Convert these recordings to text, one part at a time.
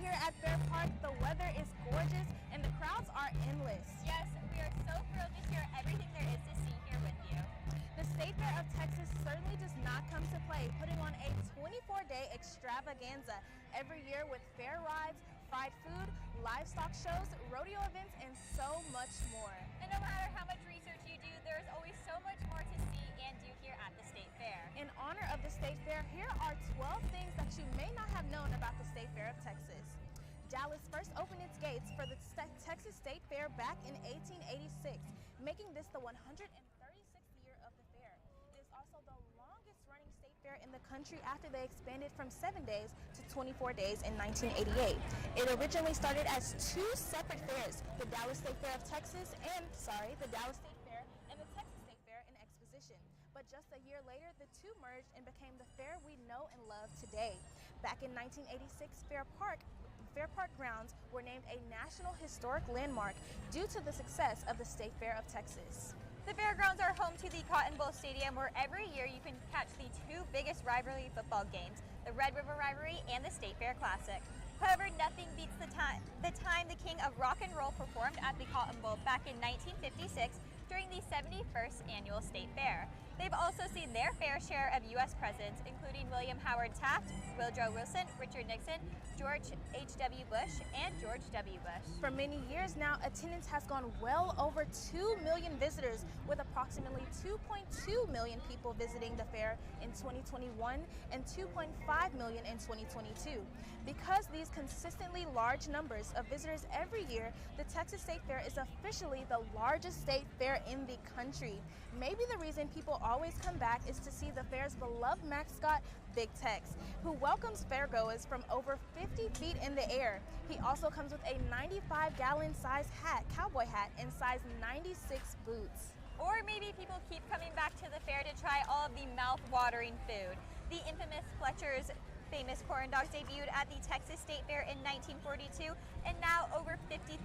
here at Fair Park. The weather is gorgeous and the crowds are endless. Yes, we are so thrilled to share everything there is to see here with you. The State Fair of Texas certainly does not come to play, putting on a 24-day extravaganza every year with fair rides, fried food, livestock shows, rodeo events, and so much more. And no matter how much research you do, there's always so much more to see and do here at the State Fair. In honor of the State Fair, here are 12 things that you may not have known about the State Fair of Texas. Dallas first opened its gates for the Texas State Fair back in 1886, making this the 136th year of the fair. It is also the longest running state fair in the country after they expanded from 7 days to 24 days in 1988. It originally started as two separate fairs, the Dallas State Fair of Texas the Dallas State Fair and the Texas State Fair in Exposition. But just a year later, the two merged and became the fair we know and love today. Back in 1986, Fair Park grounds were named a National Historic Landmark due to the success of the State Fair of Texas. The fairgrounds are home to the Cotton Bowl Stadium, where every year you can catch the two biggest rivalry football games, the Red River Rivalry and the State Fair Classic. However, nothing beats the time the king of rock and roll performed at the Cotton Bowl back in 1956 during the 71st Annual State Fair. They've also seen their fair share of U.S. presidents, including William Howard Taft, Woodrow Wilson, Richard Nixon, George H.W. Bush, and George W. Bush. For many years now, attendance has gone well over 2 million visitors, with approximately 2.2 million people visiting the fair in 2021 and 2.5 million in 2022. Because these consistently large numbers of visitors every year, the Texas State Fair is officially the largest state fair in the country. Maybe the reason people always come back is to see the fair's beloved mascot, Big Tex, who welcomes fairgoers from over 50 feet in the air. He also comes with a 95-gallon size hat, cowboy hat, and size 96 boots. Or maybe people keep coming back to the fair to try all of the mouth-watering food. The infamous Fletcher's famous corn dogs debuted at the Texas State Fair in 1942, and now over 50,000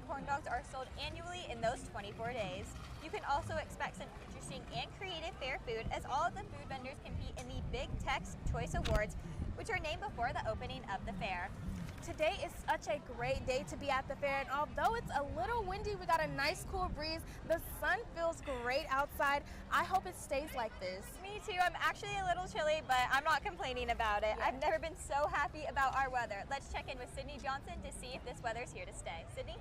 corn dogs are sold annually in those 24 days. You can also expect some interesting and creative fair food, as all of the food vendors compete in the Big Tex Choice Awards, which are named before the opening of the fair. Today is such a great day to be at the fair, and although it's a little windy, we got a nice cool breeze. The sun feels great outside. I hope it stays like this. Me too. I'm actually a little chilly, but I'm not complaining about it. Yeah. I've never been so happy about our weather. Let's check in with Sydney Johnson to see if this weather's here to stay. Sydney?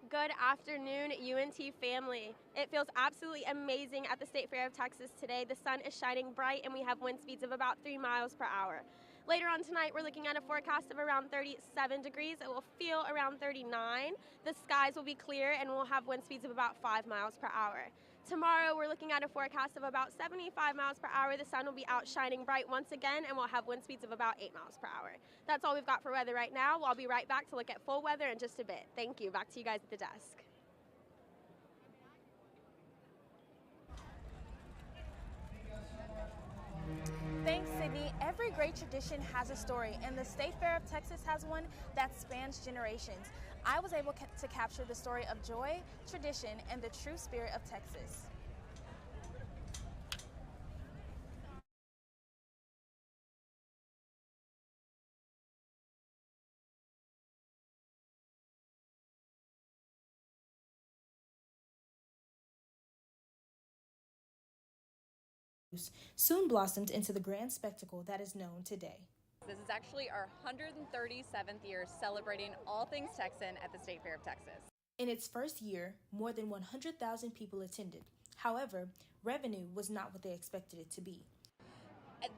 Good afternoon, UNT family. It feels absolutely amazing at the State Fair of Texas today. The sun is shining bright and we have wind speeds of about 3 miles per hour. Later on tonight, we're looking at a forecast of around 37 degrees. It will feel around 39. The skies will be clear and we'll have wind speeds of about 5 miles per hour. Tomorrow, we're looking at a forecast of about 75 miles per hour. The sun will be out shining bright once again, and we'll have wind speeds of about 8 miles per hour. That's all we've got for weather right now. I'll be right back to look at full weather in just a bit. Thank you. Back to you guys at the desk. Thanks, Sydney. Every great tradition has a story, and the State Fair of Texas has one that spans generations. I was able to capture the story of joy, tradition, and the true spirit of Texas. Soon blossomed into the grand spectacle that is known today. This is actually our 137th year celebrating all things Texan at the State Fair of Texas. In its first year, more than 100,000 people attended. However, revenue was not what they expected it to be.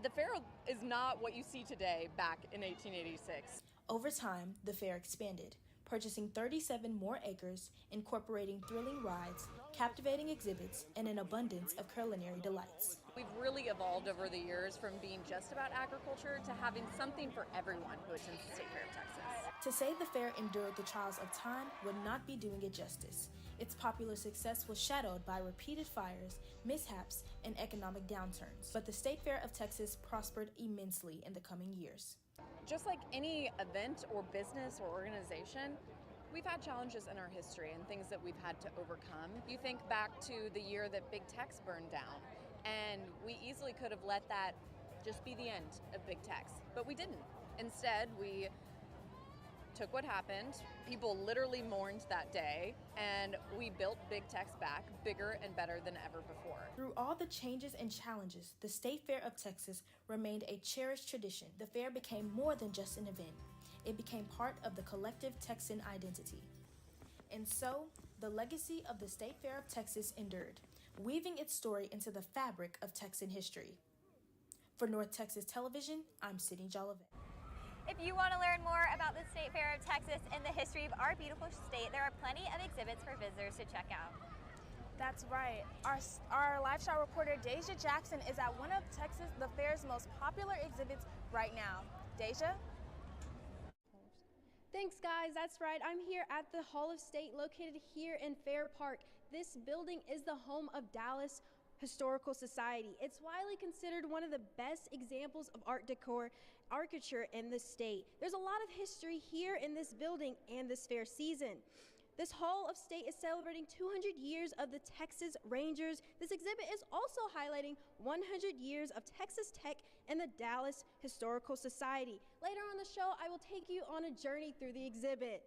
The fair is not what you see today back in 1886. Over time, the fair expanded, purchasing 37 more acres, incorporating thrilling rides, captivating exhibits, and an abundance of culinary delights. We've really evolved over the years from being just about agriculture to having something for everyone who attends the State Fair of Texas. To say the fair endured the trials of time would not be doing it justice. Its popular success was shadowed by repeated fires, mishaps, and economic downturns. But the State Fair of Texas prospered immensely in the coming years. Just like any event or business or organization, we've had challenges in our history and things that we've had to overcome. You think back to the year that Big Tex burned down, and we easily could have let that just be the end of Big Tex. But we didn't. Instead, we took what happened. People literally mourned that day, and we built Big Tex back bigger and better than ever before. Through all the changes and challenges, the State Fair of Texas remained a cherished tradition. The fair became more than just an event. It became part of the collective Texan identity. And so, the legacy of the State Fair of Texas endured, weaving its story into the fabric of Texan history. For North Texas Television, I'm Sydney Jolivet. If you want to learn more about the State Fair of Texas and the history of our beautiful state, there are plenty of exhibits for visitors to check out. That's right. Our live shot reporter, Deja Jackson, is at one of the fair's most popular exhibits right now. Deja? Thanks, guys. That's right. I'm here at the Hall of State located here in Fair Park. This building is the home of Dallas Historical Society. It's widely considered one of the best examples of Art Deco architecture in the state. There's a lot of history here in this building and this fair season. This Hall of State is celebrating 200 years of the Texas Rangers. This exhibit is also highlighting 100 years of Texas Tech and the Dallas Historical Society. Later on the show, I will take you on a journey through the exhibit.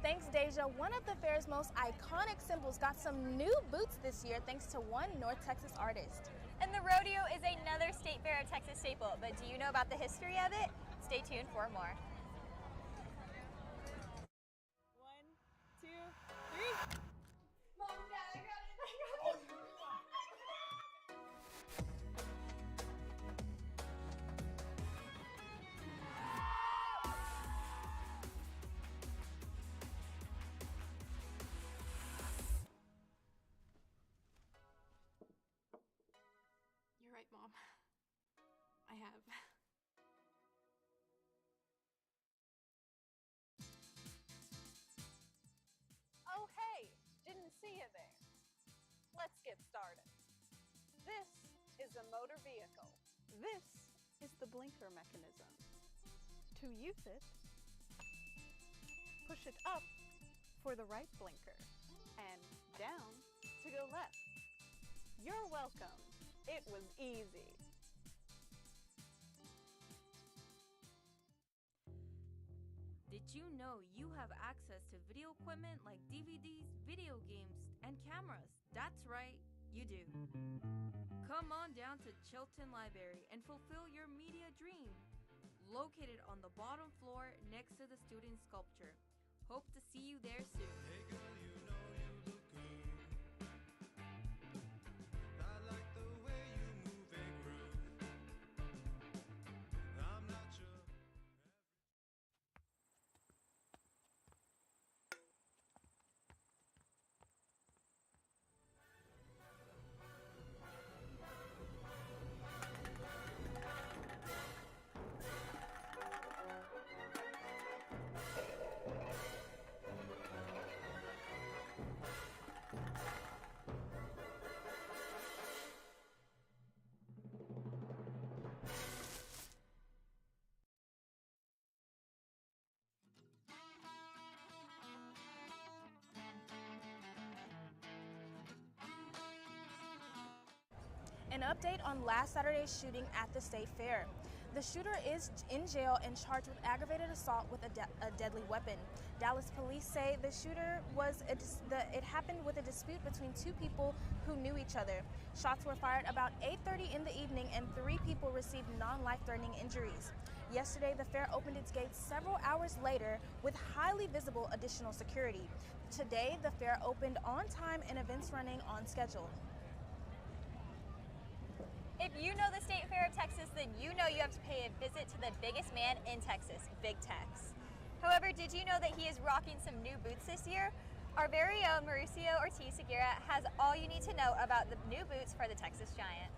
Thanks, Deja. One of the fair's most iconic symbols got some new boots this year thanks to one North Texas artist. And the rodeo is another State Fair of Texas staple, but do you know about the history of it? Stay tuned for more. 1, 2, 3. Mom, Dad, I got it. You're right, Mom. I have. Oh, hey, didn't see you there. Let's get started. This is a motor vehicle. This is the blinker mechanism. To use it, push it up for the right blinker and down to go left. You're welcome. It was easy. Did you know you have access to video equipment like DVDs, video games, and cameras? That's right, you do. Come on down to Chilton Library and fulfill your media dream. Located on the bottom floor next to the student sculpture. Hope to see you there soon. Hey girl, you know you look good. I like the way you move and groove. I'm not sure. An update on last Saturday's shooting at the State Fair. The shooter is in jail and charged with aggravated assault with a deadly weapon. Dallas police say the shooter it happened with a dispute between two people who knew each other. Shots were fired about 8:30 in the evening and 3 people received non-life-threatening injuries. Yesterday, the fair opened its gates several hours later with highly visible additional security. Today, the fair opened on time and events running on schedule. If you know the State Fair of Texas, then you know you have to pay a visit to the biggest man in Texas, Big Tex. However, did you know that he is rocking some new boots this year? Our very own Mauricio Ortiz-Segura has all you need to know about the new boots for the Texas Giant.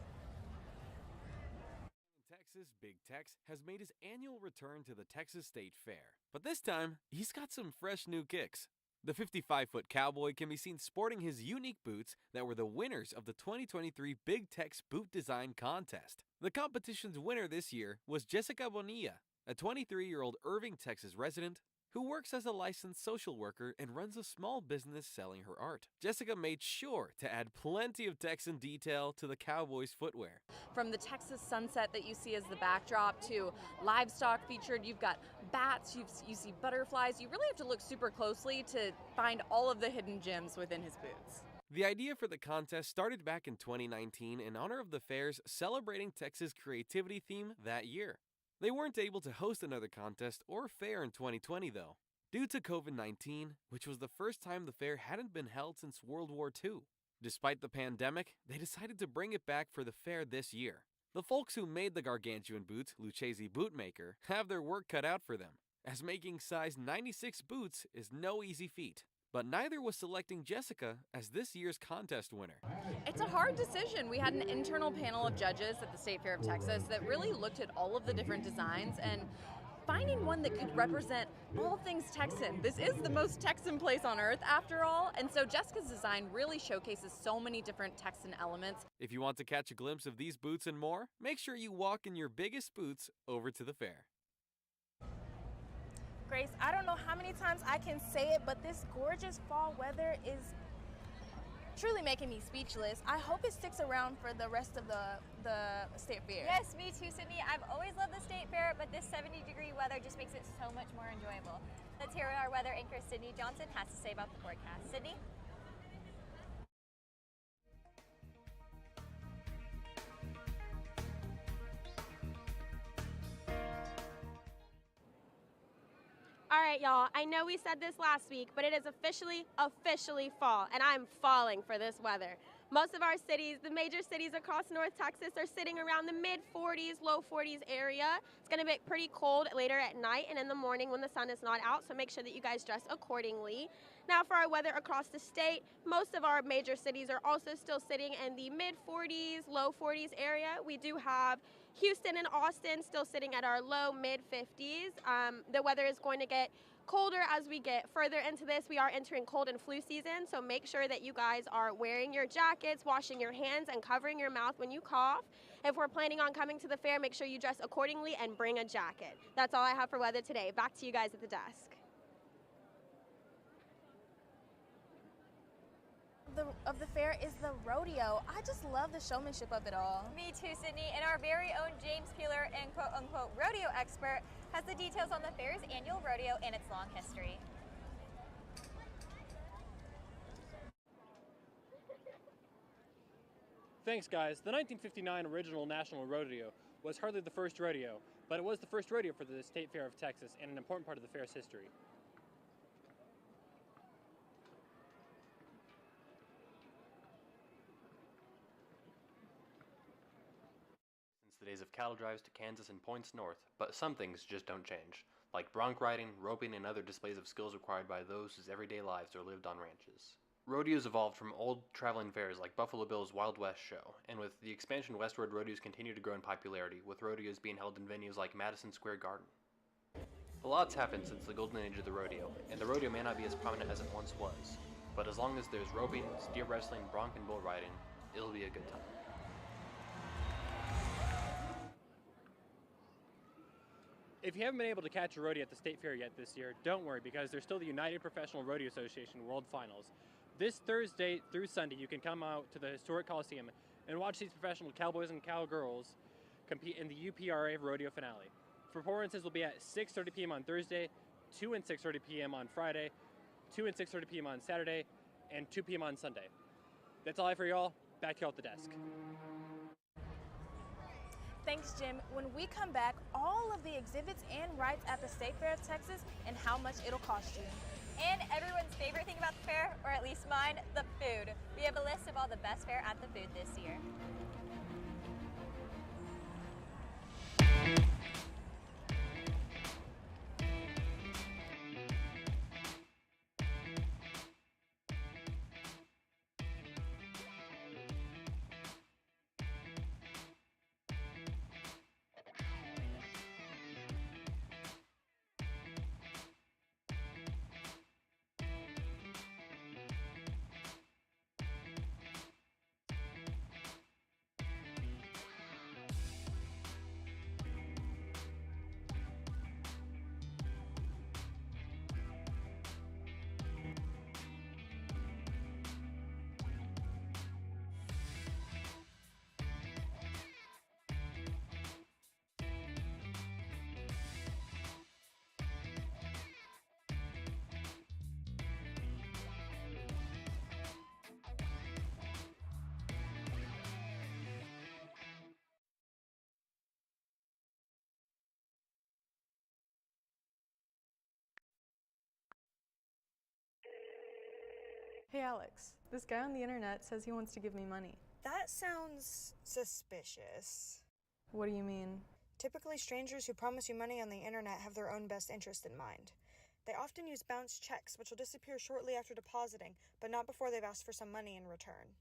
Texas, Big Tex has made his annual return to the Texas State Fair. But this time, he's got some fresh new kicks. The 55-foot cowboy can be seen sporting his unique boots that were the winners of the 2023 Big Tex Boot Design Contest. The competition's winner this year was Jessica Bonilla, a 23-year-old Irving, Texas resident who works as a licensed social worker and runs a small business selling her art. Jessica made sure to add plenty of Texan detail to the Cowboys' footwear. From the Texas sunset that you see as the backdrop to livestock featured, you've got bats, you see butterflies. You really have to look super closely to find all of the hidden gems within his boots. The idea for the contest started back in 2019 in honor of the fair's Celebrating Texas Creativity theme that year. They weren't able to host another contest or fair in 2020 though, due to COVID-19, which was the first time the fair hadn't been held since World War II. Despite the pandemic, they decided to bring it back for the fair this year. The folks who made the gargantuan boots, Lucchese Bootmaker, have their work cut out for them, as making size 96 boots is no easy feat. But neither was selecting Jessica as this year's contest winner. It's a hard decision. We had an internal panel of judges at the State Fair of Texas that really looked at all of the different designs and finding one that could represent all things Texan. This is the most Texan place on earth after all, and so Jessica's design really showcases so many different Texan elements. If you want to catch a glimpse of these boots and more, make sure you walk in your biggest boots over to the fair. Grace, I don't know how many times I can say it, but this gorgeous fall weather is truly making me speechless. I hope it sticks around for the rest of the State Fair. Yes, me too, Sydney. I've always loved the State Fair, but this 70-degree weather just makes it so much more enjoyable. Let's hear what our weather anchor, Sydney Johnson, has to say about the forecast. Sydney? All right, y'all, I know we said this last week, but it is officially fall, and I'm falling for this weather. Most of our cities, the major cities across North Texas, are sitting around the mid-40s, low 40s area. It's gonna be pretty cold later at night and in the morning when the sun is not out, so make sure that you guys dress accordingly. Now for our weather across the state, most of our major cities are also still sitting in the mid-40s, low 40s area. We do have Houston and Austin still sitting at our low mid-50s. The weather is going to get colder as we get further into this. We are entering cold and flu season, so make sure that you guys are wearing your jackets, washing your hands, and covering your mouth when you cough. If we're planning on coming to the fair, make sure you dress accordingly and bring a jacket. That's all I have for weather today. Back to you guys at the desk. Of the fair is the rodeo. I just love the showmanship of it all. Me too, Sydney. And our very own James Peeler and quote-unquote rodeo expert has the details on the fair's annual rodeo and its long history. Thanks, guys. The 1959 original National Rodeo was hardly the first rodeo, but it was the first rodeo for the State Fair of Texas and an important part of the fair's history. The days of cattle drives to Kansas and points north, but some things just don't change, like bronc riding, roping, and other displays of skills required by those whose everyday lives are lived on ranches. Rodeos evolved from old traveling fairs like Buffalo Bill's Wild West show, and with the expansion westward, rodeos continue to grow in popularity, with rodeos being held in venues like Madison Square Garden. A lot's happened since the golden age of the rodeo, and the rodeo may not be as prominent as it once was, but as long as there's roping, steer wrestling, bronc, and bull riding, it'll be a good time. If you haven't been able to catch a rodeo at the State Fair yet this year, don't worry, because there's still the United Professional Rodeo Association World Finals. This Thursday through Sunday, you can come out to the historic Coliseum and watch these professional cowboys and cowgirls compete in the UPRA Rodeo Finale. Performances will be at 6:30 p.m. on Thursday, 2 and 6:30 p.m. on Friday, 2 and 6:30 p.m. on Saturday, and 2 p.m. on Sunday. That's all I have for y'all. Back here at the desk. Thanks, Jim. When we come back, all of the exhibits and rides at the State Fair of Texas and how much it'll cost you. And everyone's favorite thing about the fair, or at least mine, the food. We have a list of all the best fare at the food this year. Hey Alex, this guy on the internet says he wants to give me money. That sounds suspicious. What do you mean? Typically, strangers who promise you money on the internet have their own best interest in mind. They often use bounce checks, which will disappear shortly after depositing, but not before they've asked for some money in return.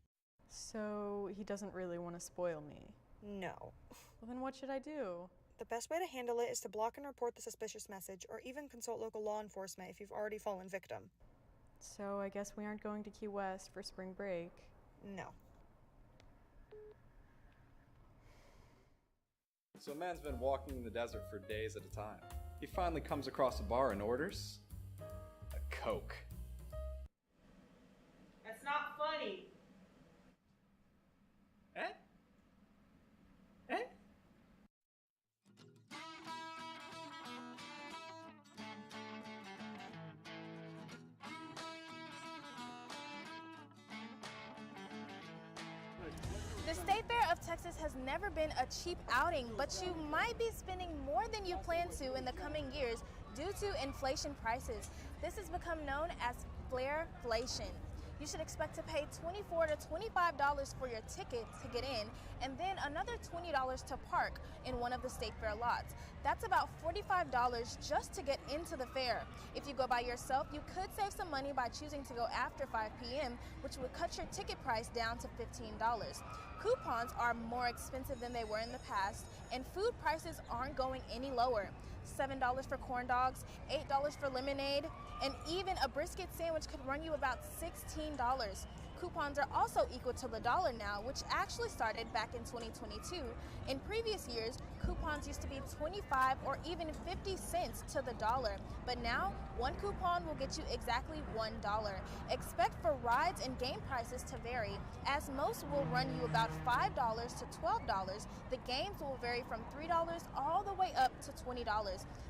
So he doesn't really want to spoil me? No. Well, then what should I do? The best way to handle it is to block and report the suspicious message, or even consult local law enforcement if you've already fallen victim. So I guess we aren't going to Key West for spring break. No. So a man's been walking in the desert for days at a time. He finally comes across a bar and orders a Coke. That's not funny. Eh? Eh? The State Fair of Texas has never been a cheap outing, but you might be spending more than you plan to in the coming years due to inflation prices. This has become known as flareflation. You should expect to pay $24 to $25 for your ticket to get in, and then another $20 to park in one of the State Fair lots. That's about $45 just to get into the fair. If you go by yourself, you could save some money by choosing to go after 5 p.m., which would cut your ticket price down to $15. Coupons are more expensive than they were in the past, and food prices aren't going any lower. $7 for corn dogs, $8 for lemonade, and even a brisket sandwich could run you about $16. Coupons are also equal to the dollar now, which actually started back in 2022. In previous years, coupons used to be 25 or even 50 cents to the dollar, but now one coupon will get you exactly $1. Expect for rides and game prices to vary, as most will run you about $5 to $12. The games will vary from $3 all the way up to $20.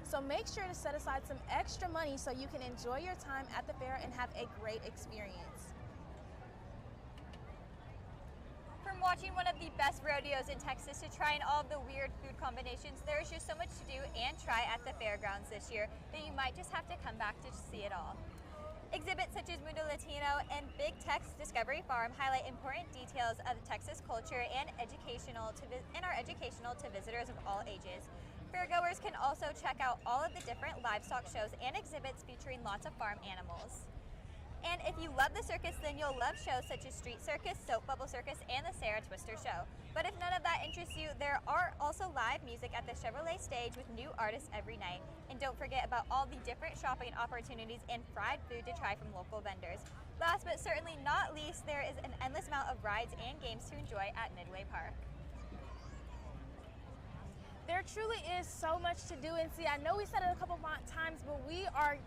So make sure to set aside some extra money so you can enjoy your time at the fair and have a great experience. From watching one of the best rodeos in Texas to trying all of the weird food combinations, there is just so much to do and try at the fairgrounds this year that you might just have to come back to see it all. Exhibits such as Mundo Latino and Big Tex Discovery Farm highlight important details of Texas culture and are educational to visitors of all ages. Fairgoers can also check out all of the different livestock shows and exhibits featuring lots of farm animals. And if you love the circus, then you'll love shows such as Street Circus, Soap Bubble Circus, and the Sarah Twister Show. But if none of that interests you, there are also live music at the Chevrolet stage with new artists every night. And don't forget about all the different shopping opportunities and fried food to try from local vendors. Last but certainly not least, there is an endless amount of rides and games to enjoy at Midway Park. There truly is so much to do, and see, I know we said it a couple times, but we are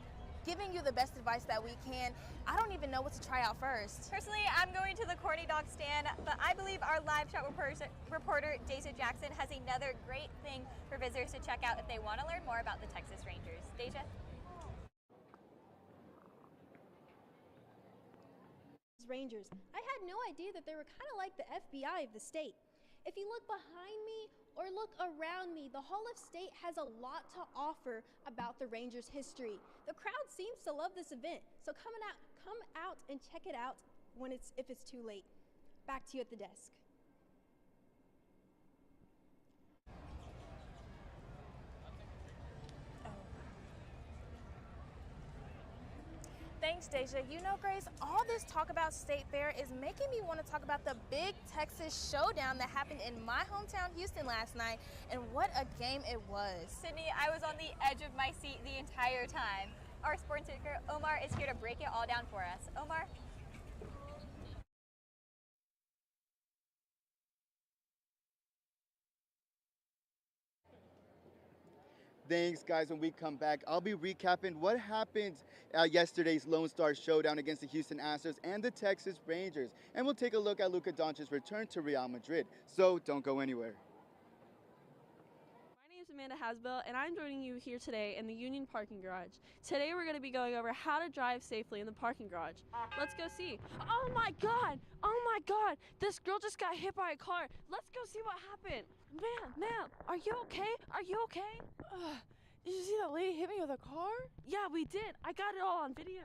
giving you the best advice that we can. I don't even know what to try out first. Personally, I'm going to the corny dog stand, but I believe our live shot reporter Deja Jackson has another great thing for visitors to check out if they want to learn more about the Texas Rangers. Deja? Rangers. I had no idea that they were kind of like the FBI of the state. If you look behind me or look around me, the Hall of State has a lot to offer about the Rangers' history. The crowd seems to love this event, so come out and check it out if it's too late. Back to you at the desk. Thanks, Deja. You know, Grace, all this talk about State Fair is making me want to talk about the big Texas showdown that happened in my hometown, Houston, last night, and what a game it was. Sydney, I was on the edge of my seat the entire time. Our sports anchor, Omar, is here to break it all down for us. Omar? Thanks, guys. When we come back, I'll be recapping what happened at yesterday's Lone Star Showdown against the Houston Astros and the Texas Rangers. And we'll take a look at Luka Doncic's return to Real Madrid. So don't go anywhere. My name is Amanda Hasbell, and I'm joining you here today in the Union Parking Garage. Today we're going to be going over how to drive safely in the parking garage. Let's go see. Oh my God! Oh my God! This girl just got hit by a car. Let's go see what happened. Ma'am, are you okay? Are you okay? Did you see that lady hit me with a car? Yeah, we did. I got it all on video.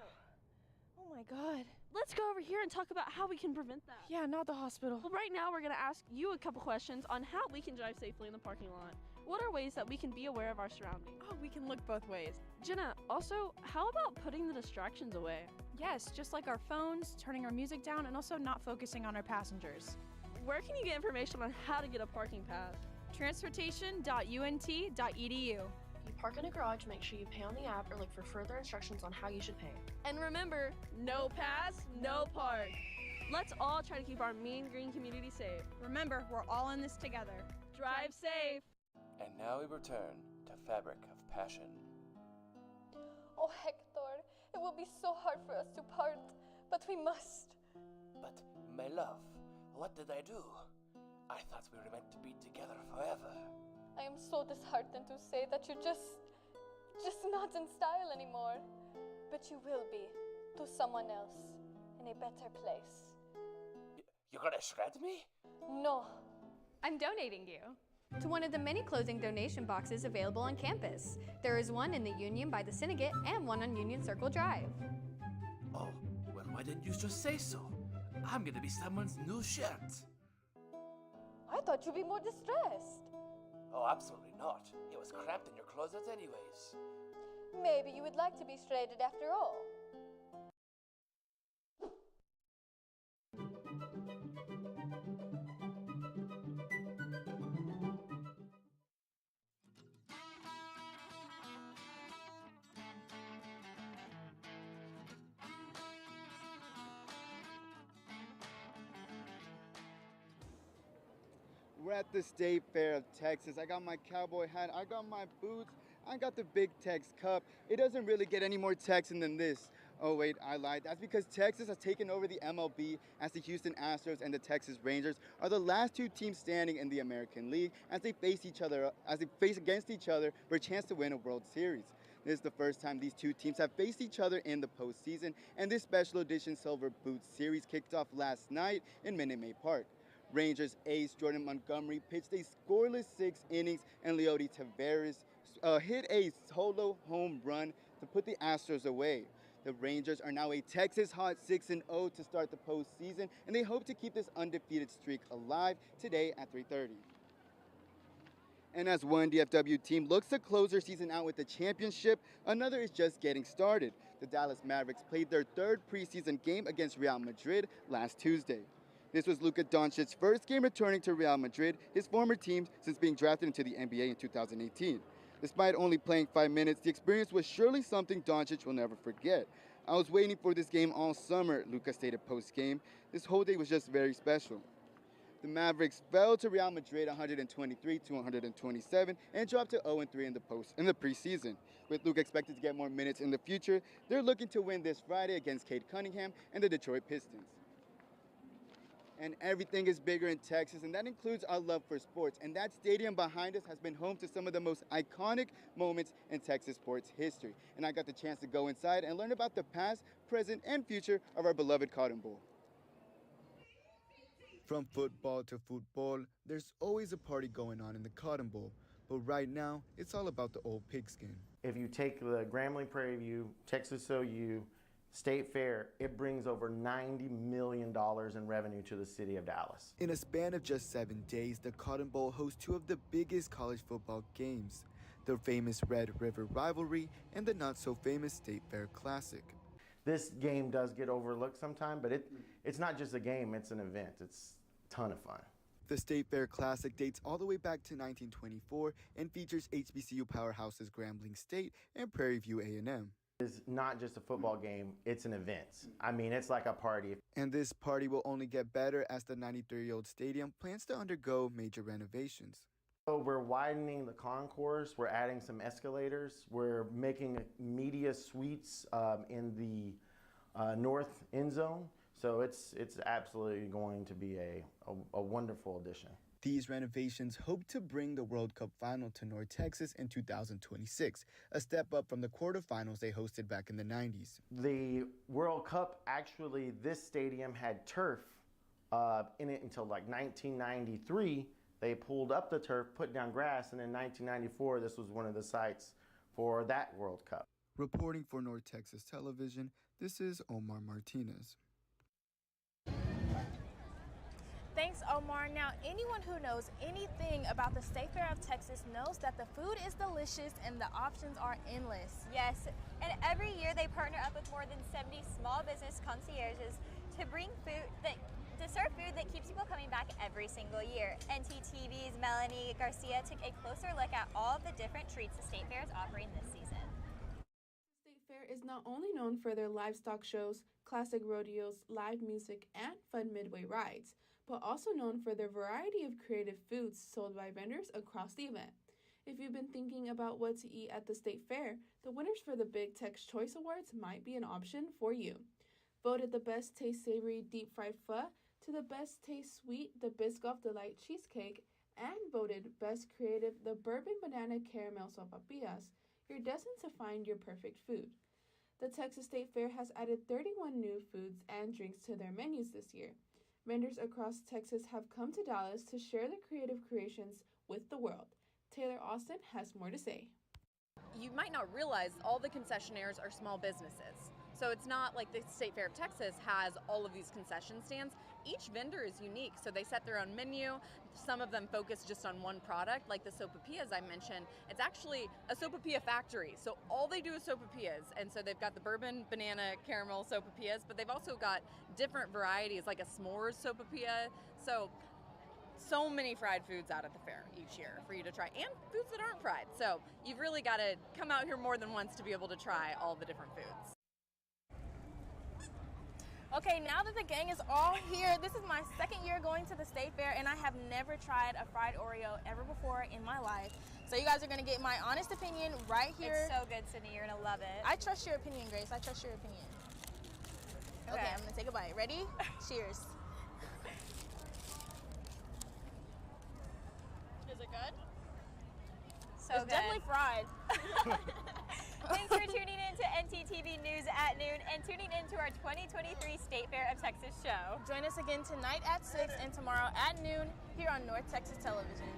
Oh my God. let's go over here and talk about how we can prevent that. Yeah, not the hospital. Well, right now we're going to ask you a couple questions on how we can drive safely in the parking lot. What are ways that we can be aware of our surroundings? Oh, we can look both ways. Jenna, also, how about putting the distractions away? Yes, just like our phones, turning our music down, and also not focusing on our passengers. Where can you get information on how to get a parking pass? Transportation.unt.edu. If you park in a garage, make sure you pay on the app or look for further instructions on how you should pay. And remember, no pass, no park. Let's all try to keep our mean green community safe. Remember, we're all in this together. Drive safe. And now we return to Fabric of Passion. Oh, Hector, it will be so hard for us to part, but we must. But, my love, what did I do? I thought we were meant to be together forever. I am so disheartened to say that you're just not in style anymore. But you will be, to someone else, in a better place. You're gonna shred me? No. I'm donating you to one of the many clothing donation boxes available on campus. There is one in the Union by the Syndicate and one on Union Circle Drive. Oh, well, why didn't you just say so? I'm gonna be someone's new shirt. I thought you'd be more distressed. Oh, absolutely not. It was cramped in your closet anyways. Maybe you would like to be shredded after all. We're at the State Fair of Texas. I got my cowboy hat, I got my boots, I got the Big Tex Cup. It doesn't really get any more Texan than this. Oh wait, I lied. That's because Texas has taken over the MLB as the Houston Astros and the Texas Rangers are the last two teams standing in the American League as they face against each other for a chance to win a World Series. This is the first time these two teams have faced each other in the postseason, and this special edition Silver Boot Series kicked off last night in Minute Maid Park. Rangers ace Jordan Montgomery pitched a scoreless 6 innings, and Leody Taveras hit a solo home run to put the Astros away. The Rangers are now a Texas hot 6-0 to start the postseason, and they hope to keep this undefeated streak alive today at 3:30. And as one DFW team looks to close their season out with a championship, another is just getting started. The Dallas Mavericks played their third preseason game against Real Madrid last Tuesday. This was Luka Doncic's first game returning to Real Madrid, his former team, since being drafted into the NBA in 2018. Despite only playing 5 minutes, the experience was surely something Doncic will never forget. I was waiting for this game all summer, Luka stated post-game. This whole day was just very special. The Mavericks fell to Real Madrid 123-127 and dropped to 0-3 in the preseason. With Luka expected to get more minutes in the future, they're looking to win this Friday against Cade Cunningham and the Detroit Pistons. And everything is bigger in Texas, and that includes our love for sports. And that stadium behind us has been home to some of the most iconic moments in Texas sports history. And I got the chance to go inside and learn about the past, present, and future of our beloved Cotton Bowl. From football to football, there's always a party going on in the Cotton Bowl. But right now, it's all about the old pigskin. If you take the Grambling Prairie View, Texas OU, State Fair, it brings over $90 million in revenue to the city of Dallas. In a span of just 7 days, the Cotton Bowl hosts two of the biggest college football games, the famous Red River Rivalry and the not-so-famous State Fair Classic. This game does get overlooked sometime, but it's not just a game, it's an event. It's a ton of fun. The State Fair Classic dates all the way back to 1924 and features HBCU powerhouses Grambling State and Prairie View A&M. It's not just a football game, it's an event. I mean, it's like a party. And this party will only get better as the 93-year-old stadium plans to undergo major renovations. So we're widening the concourse, we're adding some escalators, we're making media suites in the north end zone. So it's absolutely going to be a wonderful addition. These renovations hope to bring the World Cup final to North Texas in 2026, a step up from the quarterfinals they hosted back in the 90s. The World Cup, actually, this stadium had turf in it until like 1993. They pulled up the turf, put down grass, and in 1994, this was one of the sites for that World Cup. Reporting for North Texas Television, this is Omar Martinez. Thanks, Omar. Now, anyone who knows anything about the State Fair of Texas knows that the food is delicious and the options are endless. Yes, and every year they partner up with more than 70 small business concierges to bring to serve food that keeps people coming back every single year. ntTV's Melanie Garcia took a closer look at all of the different treats the State Fair is offering this season. State Fair is not only known for their livestock shows, classic rodeos, live music, and fun midway rides, but also known for their variety of creative foods sold by vendors across the event. If you've been thinking about what to eat at the State Fair, the winners for the Big Tex Choice Awards might be an option for you. Voted the best taste savory deep fried pho to the best taste sweet the Biscoff Delight cheesecake, and voted best creative the bourbon banana caramel sopapillas, you're destined to find your perfect food. The Texas State Fair has added 31 new foods and drinks to their menus this year. Vendors across Texas have come to Dallas to share their creative creations with the world. Taylor Austin has more to say. You might not realize all the concessionaires are small businesses. So it's not like the State Fair of Texas has all of these concession stands. Each vendor is unique, so they set their own menu. Some of them focus just on one product, like the sopapillas I mentioned. It's actually a sopapilla factory, so all they do is sopapillas. And so they've got the bourbon banana caramel sopapillas, but they've also got different varieties, like a s'mores sopapilla. So many fried foods out at the fair each year for you to try, and foods that aren't fried. So you've really got to come out here more than once to be able to try all the different foods. Okay, now that the gang is all here, this is my second year going to the State Fair, and I have never tried a fried Oreo ever before in my life. So you guys are gonna get my honest opinion right here. It's so good, Sydney. You're gonna love it. I trust your opinion, Grace. I trust your opinion. Okay, I'm gonna take a bite. Ready? Cheers. Is it good? So it's good. definitely fried. Thanks for tuning in to ntTV News at noon and tuning in to our 2023 State Fair of Texas show. Join us again tonight at 6 and tomorrow at noon here on North Texas Television.